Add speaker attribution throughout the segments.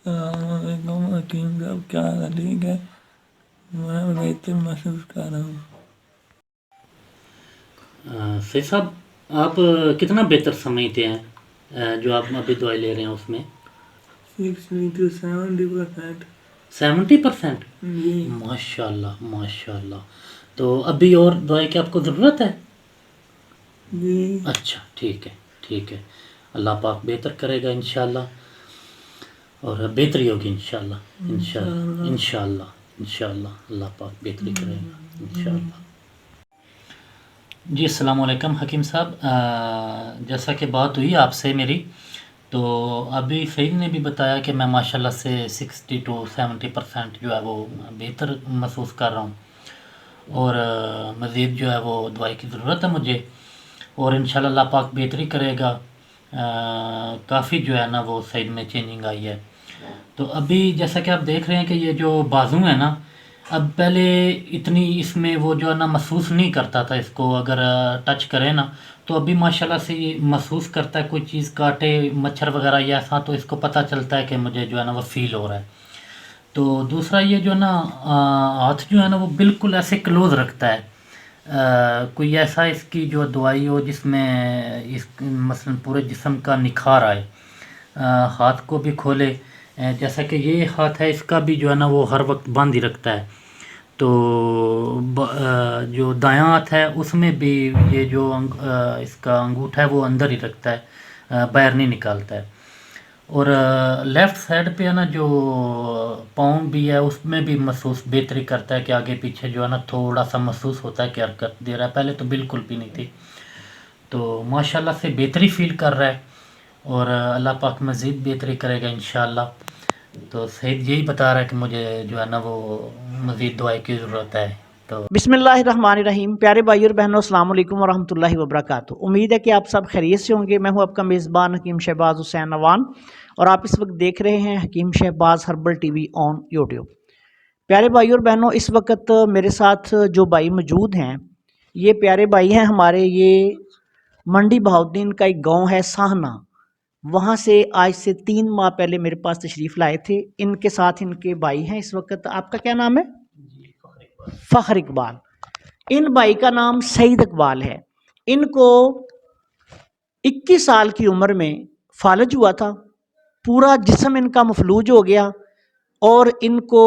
Speaker 1: السلام علیکم حکیم صاحب، کیا حال ہے؟ ٹھیک ہے، میں بہتر محسوس کر رہا ہوں۔
Speaker 2: سید صاحب، آپ کتنا بہتر سمجھتے ہیں جو آپ ابھی دوائی لے رہے ہیں اس میں؟
Speaker 1: 60 to 70%۔
Speaker 2: 70%؟
Speaker 1: جی
Speaker 2: ماشاء اللہ ماشاء اللہ۔ تو ابھی اور دوائی کی آپ کو ضرورت ہے؟
Speaker 1: جی
Speaker 2: اچھا، ٹھیک ہے ٹھیک ہے، اللہ پاک بہتر کرے گا انشاءاللہ، اور بہتری ہوگی انشاءاللہ انشاءاللہ
Speaker 1: انشاءاللہ۔
Speaker 2: انشاءاللہ انشاءاللہ، اللہ پاک بہتری کرے گا انشاءاللہ۔ جی السلام علیکم حکیم صاحب، جیسا کہ بات ہوئی آپ سے میری، تو ابھی سعید نے بھی بتایا کہ میں ماشاءاللہ سے 60 to 70% جو ہے وہ بہتر محسوس کر رہا ہوں، اور مزید جو ہے وہ دوائی کی ضرورت ہے مجھے، اور انشاءاللہ اللہ پاک بہتری کرے گا۔ کافی جو ہے نا وہ سعید میں چینجنگ آئی ہے۔ تو ابھی جیسا کہ آپ دیکھ رہے ہیں کہ یہ جو بازو ہے نا، اب پہلے اتنی اس میں وہ جو ہے نا محسوس نہیں کرتا تھا، اس کو اگر ٹچ کرے نا تو ابھی ماشاءاللہ سے یہ محسوس کرتا ہے، کوئی چیز کاٹے مچھر وغیرہ یا ایسا تو اس کو پتہ چلتا ہے کہ مجھے جو ہے نا وہ فیل ہو رہا ہے۔ تو دوسرا یہ جو ہے نا ہاتھ جو ہے نا وہ بالکل ایسے کلوز رکھتا ہے، کوئی ایسا اس کی جو دوائی ہو جس میں اس مثلا پورے جسم کا نکھار آئے، ہاتھ کو بھی کھولے، جیسا کہ یہ ہاتھ ہے اس کا بھی جو ہے نا وہ ہر وقت بند ہی رکھتا ہے، تو جو دایاں ہاتھ ہے اس میں بھی یہ جو اس کا انگوٹھا ہے وہ اندر ہی رکھتا ہے، باہر نہیں نکالتا ہے، اور لیفٹ سائڈ پہ ہے نا جو پاؤں بھی ہے اس میں بھی محسوس بہتری کرتا ہے، کہ آگے پیچھے جو ہے نا تھوڑا سا محسوس ہوتا ہے کہ حرکت دے رہا ہے، پہلے تو بالکل بھی نہیں تھی، تو ماشاءاللہ سے بہتری فیل کر رہا ہے، اور اللہ پاک مزید بہتری کرے گا انشاءاللہ۔ تو سعید یہی بتا رہا ہے کہ مجھے جو ہے نا وہ مزید دوائی کی ضرورت ہے، تو
Speaker 3: بسم اللہ الرحمن الرحیم۔ پیارے بھائی اور بہنوں، السلام علیکم ورحمۃ اللہ وبرکاتہ۔ امید ہے کہ آپ سب خیریت سے ہوں گے۔ میں ہوں آپ کا میزبان حکیم شہباز حسین نوان، اور آپ اس وقت دیکھ رہے ہیں Hakeem Shahbaz herbal TV on آن یوٹیوب۔ پیارے بھائی اور بہنوں، اس وقت میرے ساتھ جو بھائی موجود ہیں، یہ پیارے بھائی ہیں ہمارے، یہ منڈی بہاؤالدین کا ایک گاؤں ہے ساہنا، وہاں سے آج سے 3 ماہ پہلے میرے پاس تشریف لائے تھے۔ ان کے ساتھ ان کے بھائی ہیں اس وقت۔ آپ کا کیا نام ہے؟ فخر اقبال۔ ان بھائی کا نام سعید اقبال ہے۔ ان کو 21 سال کی عمر میں فالج ہوا تھا، پورا جسم ان کا مفلوج ہو گیا، اور ان کو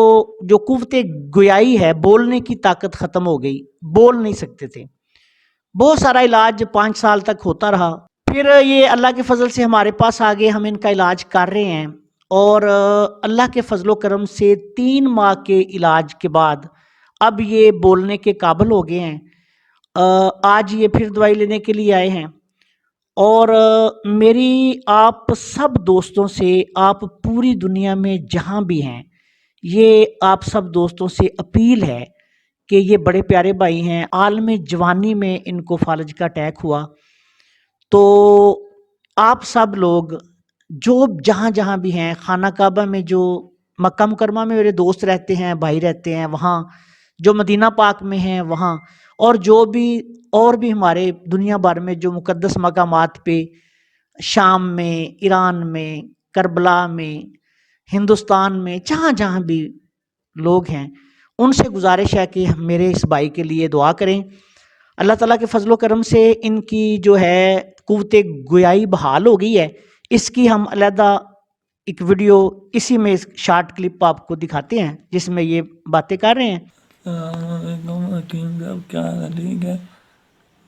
Speaker 3: جو قوت گویائی ہے، بولنے کی طاقت ختم ہو گئی، بول نہیں سکتے تھے۔ بہت سارا علاج 5 سال تک ہوتا رہا، پھر یہ اللہ کے فضل سے ہمارے پاس آ گئے، ہم ان کا علاج کر رہے ہیں، اور اللہ کے فضل و کرم سے 3 ماہ کے علاج کے بعد اب یہ بولنے کے قابل ہو گئے ہیں۔ آج یہ پھر دوائی لینے کے لیے آئے ہیں، اور میری آپ سب دوستوں سے، آپ پوری دنیا میں جہاں بھی ہیں، یہ آپ سب دوستوں سے اپیل ہے کہ یہ بڑے پیارے بھائی ہیں، عالم جوانی میں ان کو فالج کا اٹیک ہوا، تو آپ سب لوگ جو جہاں جہاں بھی ہیں، خانہ کعبہ میں جو مکہ مکرمہ میں میرے دوست رہتے ہیں، بھائی رہتے ہیں، وہاں جو مدینہ پاک میں ہیں وہاں، اور جو بھی اور بھی ہمارے دنیا بھر میں جو مقدس مقامات پہ، شام میں، ایران میں، کربلا میں، ہندوستان میں، جہاں جہاں بھی لوگ ہیں، ان سے گزارش ہے کہ میرے اس بھائی کے لیے دعا کریں۔ اللہ تعالیٰ کے فضل و کرم سے ان کی جو ہے قوت گویائی بحال ہو گئی ہے۔ اس کی ہم علیحدہ ایک ویڈیو اسی میں شارٹ کلپ آپ کو دکھاتے ہیں جس میں یہ باتیں کر رہے ہیں۔
Speaker 1: السلام علیکم حکیم صاحب، کیا حال ہے؟ ٹھیک ہے،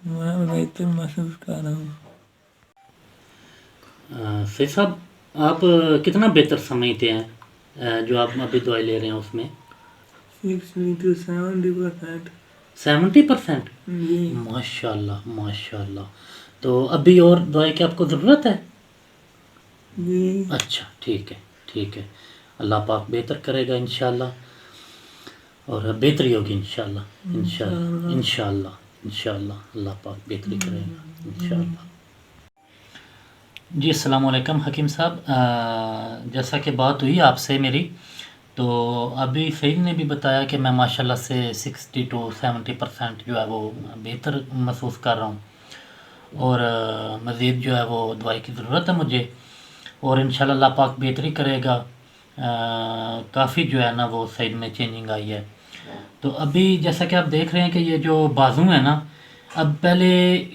Speaker 1: میں بہتر محسوس کر رہا ہوں۔
Speaker 2: سعید صاحب، آپ کتنا بہتر سمجھتے ہیں جو آپ ابھی دوائی لے رہے ہیں اس میں؟
Speaker 1: 60 to 70%۔
Speaker 2: 70%؟
Speaker 1: جی
Speaker 2: ماشاء اللہ ماشاء اللہ۔ تو ابھی اور دوائی کی آپ کو ضرورت ہے؟
Speaker 1: جی
Speaker 2: اچھا، ٹھیک ہے ٹھیک ہے، اللہ پاک بہتر کرے گا انشاءاللہ، اور بہتری ہوگی انشاءاللہ انشاءاللہ انشاءاللہ انشاءاللہ، اللہ پاک بہتری کرے گا انشاءاللہ۔ جی السلام علیکم حکیم صاحب، جیسا کہ بات ہوئی آپ سے میری، تو ابھی سعید نے بھی بتایا کہ میں ماشاءاللہ سے 60 to 70% جو ہے وہ بہتر محسوس کر رہا ہوں، اور مزید جو ہے وہ دوائی کی ضرورت ہے مجھے، اور انشاءاللہ اللہ پاک بہتری کرے گا۔ کافی جو ہے نا وہ سائڈ میں چینجنگ آئی ہے. تو ابھی جیسا کہ آپ دیکھ رہے ہیں کہ یہ جو بازو ہے نا، اب پہلے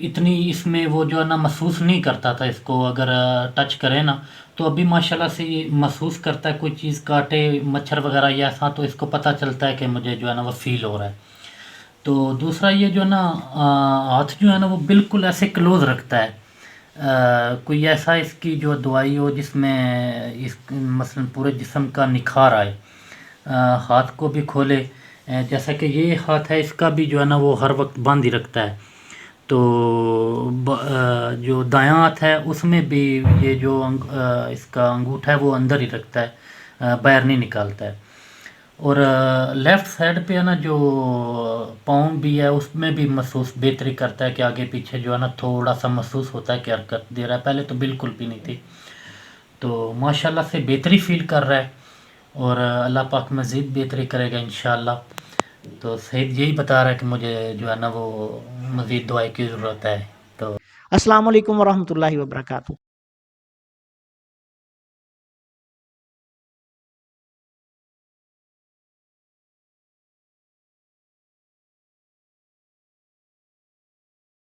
Speaker 2: اتنی اس میں وہ جو ہے نا محسوس نہیں کرتا تھا اس کو، اگر ٹچ کرے نا تو ابھی ماشاءاللہ سے یہ محسوس کرتا ہے، کوئی چیز کاٹے مچھر وغیرہ یا ایسا تو اس کو پتہ چلتا ہے کہ مجھے جو ہے نا وہ فیل ہو رہا ہے. تو دوسرا یہ جو ہے نا ہاتھ جو ہے نا وہ بالکل ایسے کلوز رکھتا ہے. کوئی ایسا اس کی جو دوائی ہو جس میں اس مثلا پورے جسم کا نکھار آئے، ہاتھ کو بھی کھولے. جیسا کہ یہ ہاتھ ہے اس کا بھی جو ہے نا وہ ہر وقت بند ہی رکھتا ہے. تو جو دایاں ہاتھ ہے اس میں بھی یہ جو اس کا انگوٹھا ہے وہ اندر ہی رکھتا ہے، باہر نہیں نکالتا ہے. اور لیفٹ سائڈ پہ ہے نا جو پاؤں بھی ہے اس میں بھی محسوس بہتری کرتا ہے کہ آگے پیچھے جو ہے نا تھوڑا سا محسوس ہوتا ہے کہ حرکت دے رہا ہے، پہلے تو بالکل بھی نہیں تھی. تو ماشاءاللہ سے بہتری فیل کر رہا ہے اور اللہ پاک مزید بہتری کرے گا انشاءاللہ. تو سعید یہی بتا رہا ہے کہ مجھے جو ہے نا وہ مزید دوائی کی ضرورت ہے. تو
Speaker 3: السلام علیکم ورحمۃ اللہ وبرکاتہ.